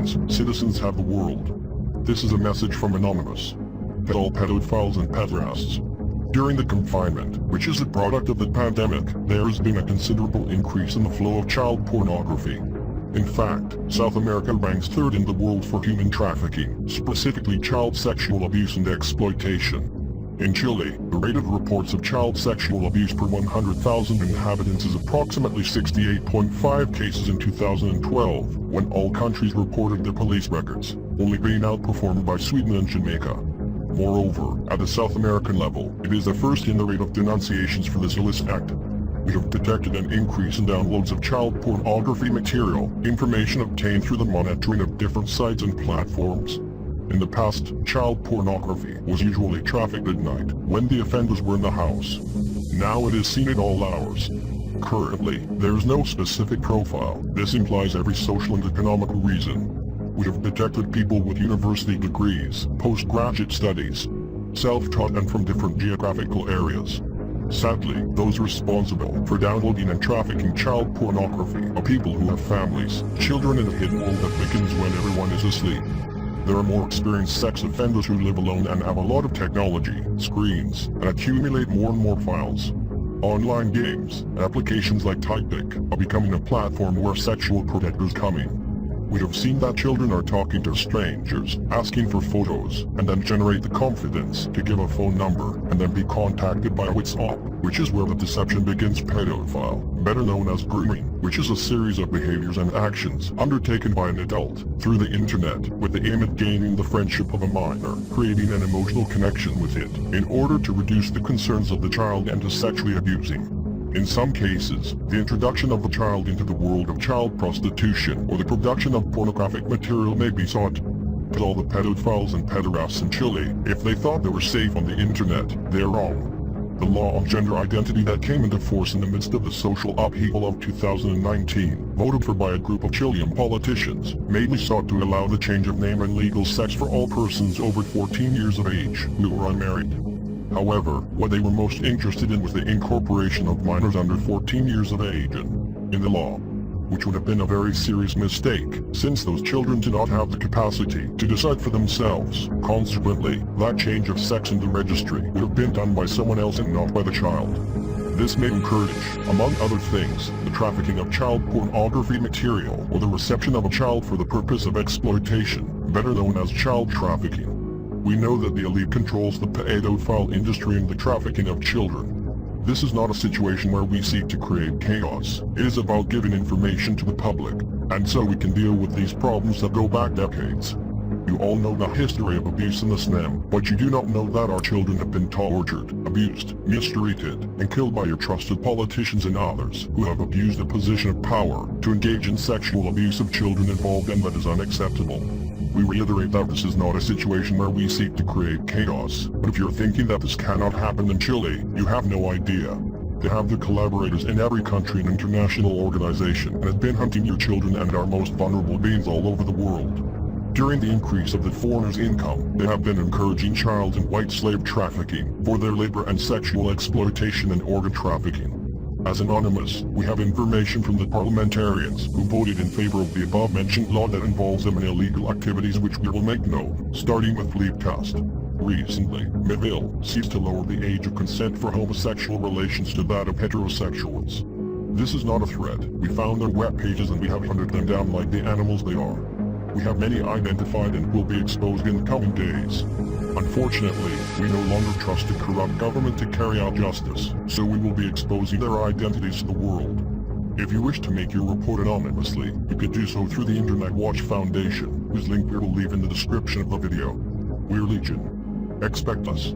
hands, citizens have the world. This is a message from Anonymous. To all pedophiles and pederasts. During the confinement, which is a product of the pandemic, there has been a considerable increase in the flow of child pornography. In fact, South America ranks third in the world for human trafficking, specifically child sexual abuse and exploitation. In Chile, the rate of reports of child sexual abuse per 100,000 inhabitants is approximately 68.5 cases in 2012, when all countries reported their police records, only being outperformed by Sweden and Jamaica. Moreover, at the South American level, it is the first in the rate of denunciations for this illicit act. We have detected an increase in downloads of child pornography material, information obtained through the monitoring of different sites and platforms. In the past, child pornography was usually trafficked at night, when the offenders were in the house. Now it is seen at all hours. Currently, there is no specific profile. This implies every social and economical reason. We have detected people with university degrees, postgraduate studies, self-taught and from different geographical areas. Sadly, those responsible for downloading and trafficking child pornography are people who have families, children in a hidden world that begins when everyone is asleep. There are more experienced sex offenders who live alone and have a lot of technology, screens, and accumulate more and more files. Online games, applications like TypeDeck, are becoming a platform where sexual predators come in. We have seen that children are talking to strangers, asking for photos, and then generate the confidence to give a phone number and then be contacted by WhatsApp, which is where the deception begins. Pedophile, better known as grooming, which is a series of behaviors and actions undertaken by an adult through the internet with the aim at gaining the friendship of a minor, creating an emotional connection with it, in order to reduce the concerns of the child and to sexually abusing. In some cases, the introduction of a child into the world of child prostitution or the production of pornographic material may be sought. But all the pedophiles and pederasts in Chile, if they thought they were safe on the internet, they're wrong. The law of gender identity that came into force in the midst of the social upheaval of 2019, voted for by a group of Chilean politicians, mainly sought to allow the change of name and legal sex for all persons over 14 years of age who were unmarried. However, what they were most interested in was the incorporation of minors under 14 years of age in the law, which would have been a very serious mistake, since those children do not have the capacity to decide for themselves. Consequently, that change of sex in the registry would have been done by someone else and not by the child. This may encourage, among other things, the trafficking of child pornography material or the reception of a child for the purpose of exploitation, better known as child trafficking. We know that the elite controls the pedophile industry and the trafficking of children. This is not a situation where we seek to create chaos. It is about giving information to the public, and so we can deal with these problems that go back decades. You all know the history of abuse in the SNM, but you do not know that our children have been tortured, abused, mistreated, and killed by your trusted politicians and others who have abused a position of power to engage in sexual abuse of children involved, and that is unacceptable. We reiterate that this is not a situation where we seek to create chaos, but if you're thinking that this cannot happen in Chile, you have no idea. They have the collaborators in every country and international organization and have been hunting your children and our most vulnerable beings all over the world. During the increase of the foreigners' income, they have been encouraging child and white slave trafficking for their labor and sexual exploitation and organ trafficking. As Anonymous, we have information from the parliamentarians who voted in favor of the above-mentioned law that involves them in illegal activities, which we will make known, starting with leave test. Recently, Miville ceased to lower the age of consent for homosexual relations to that of heterosexuals. This is not a threat. We found their web pages and we have hunted them down like the animals they are. We have many identified and will be exposed in the coming days. Unfortunately, we no longer trust a corrupt government to carry out justice, so we will be exposing their identities to the world. If you wish to make your report anonymously, you can do so through the Internet Watch Foundation, whose link we will leave in the description of the video. We're Legion. Expect us.